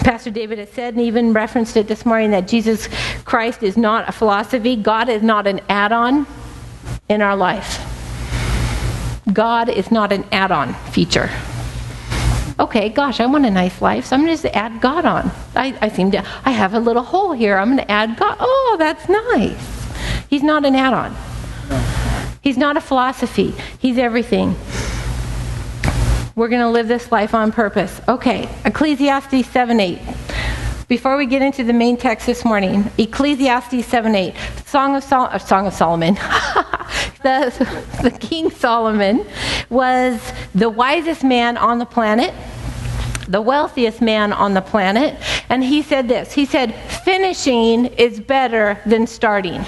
Pastor David has said, and even referenced it this morning, that Jesus Christ is not a philosophy. God is not an add-on in our life. God is not an add-on feature. Okay, gosh, I want a nice life, so I'm going to just add God on. I have a little hole here. I'm going to add God. Oh, that's nice. He's not an add-on. He's not a philosophy. He's everything. We're going to live this life on purpose. Okay, Ecclesiastes 7:8. Before we get into the main text this morning, Ecclesiastes 7:8, Song of Solomon. the King Solomon was the wisest man on the planet, the wealthiest man on the planet, and he said this. He said, finishing is better than starting.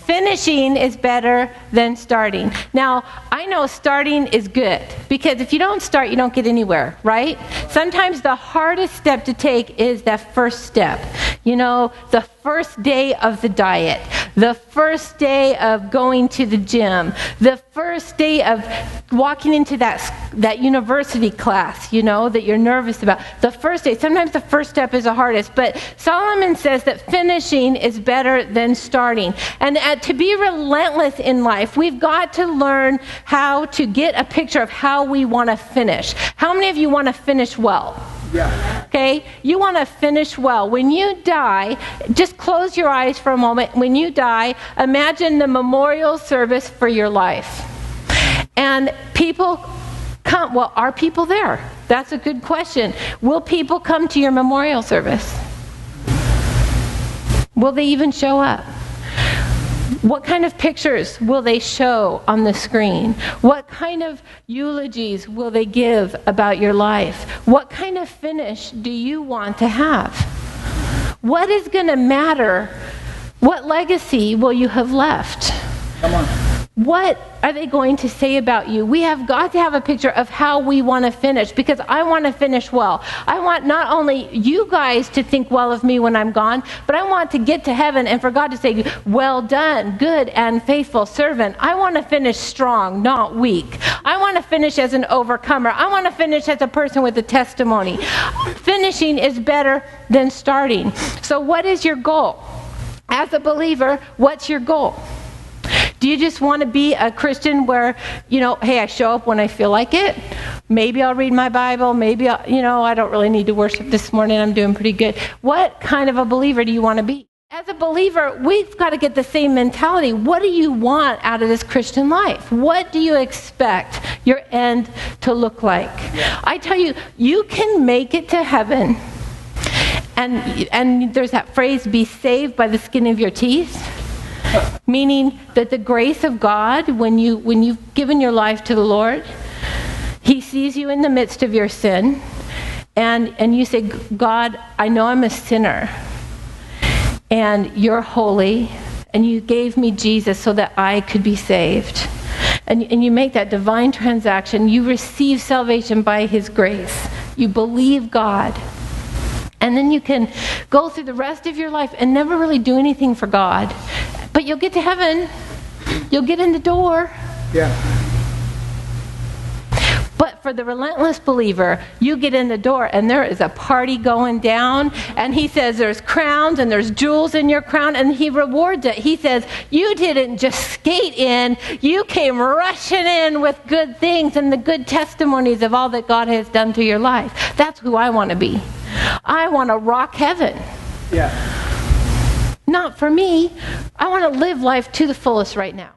Finishing is better than starting. Now, I know starting is good, because if you don't start, you don't get anywhere, right? Sometimes the hardest step to take is that first step. You know, the first day of the diet, the first day of going to the gym, the first day of walking into that university class, you know, that you're nervous about. The first day, sometimes the first step is the hardest, but Solomon says that finishing is better than starting. And to be relentless in life, we've got to learn how to get a picture of how we want to finish. How many of you want to finish well? Yeah. Okay, you want to finish well. When you die, just close your eyes for a moment. When you die, imagine the memorial service for your life. And people come. Well, are people there? That's a good question. Will people come to your memorial service? Will they even show up? What kind of pictures will they show on the screen? What kind of eulogies will they give about your life? What kind of finish do you want to have? What is going to matter? What legacy will you have left? Come on. What are they going to say about you? We have got to have a picture of how we want to finish, because I want to finish well. I want not only you guys to think well of me when I'm gone, but I want to get to heaven and for God to say, well done, good and faithful servant. I want to finish strong, not weak. I want to finish as an overcomer. I want to finish as a person with a testimony. Finishing is better than starting. So what is your goal? As a believer, what's your goal? Do you just want to be a Christian where, you know, hey, I show up when I feel like it? Maybe I'll read my Bible. Maybe, I don't really need to worship this morning. I'm doing pretty good. What kind of a believer do you want to be? As a believer, we've got to get the same mentality. What do you want out of this Christian life? What do you expect your end to look like? I tell you, you can make it to heaven. And there's that phrase, be saved by the skin of your teeth. Meaning that the grace of God, when you've given your life to the Lord, He sees you in the midst of your sin, and you say, God, I know I'm a sinner, and you're holy, and you gave me Jesus so that I could be saved. And you make that divine transaction. You receive salvation by His grace. You believe God. And then you can go through the rest of your life and never really do anything for God. But you'll get to heaven. You'll get in the door. Yeah. But for the relentless believer, you get in the door and there is a party going down. And He says there's crowns and there's jewels in your crown. And He rewards it. He says, you didn't just skate in. You came rushing in with good things and the good testimonies of all that God has done to your life. That's who I want to be. I want to rock heaven. Yeah. Not for me. I want to live life to the fullest right now.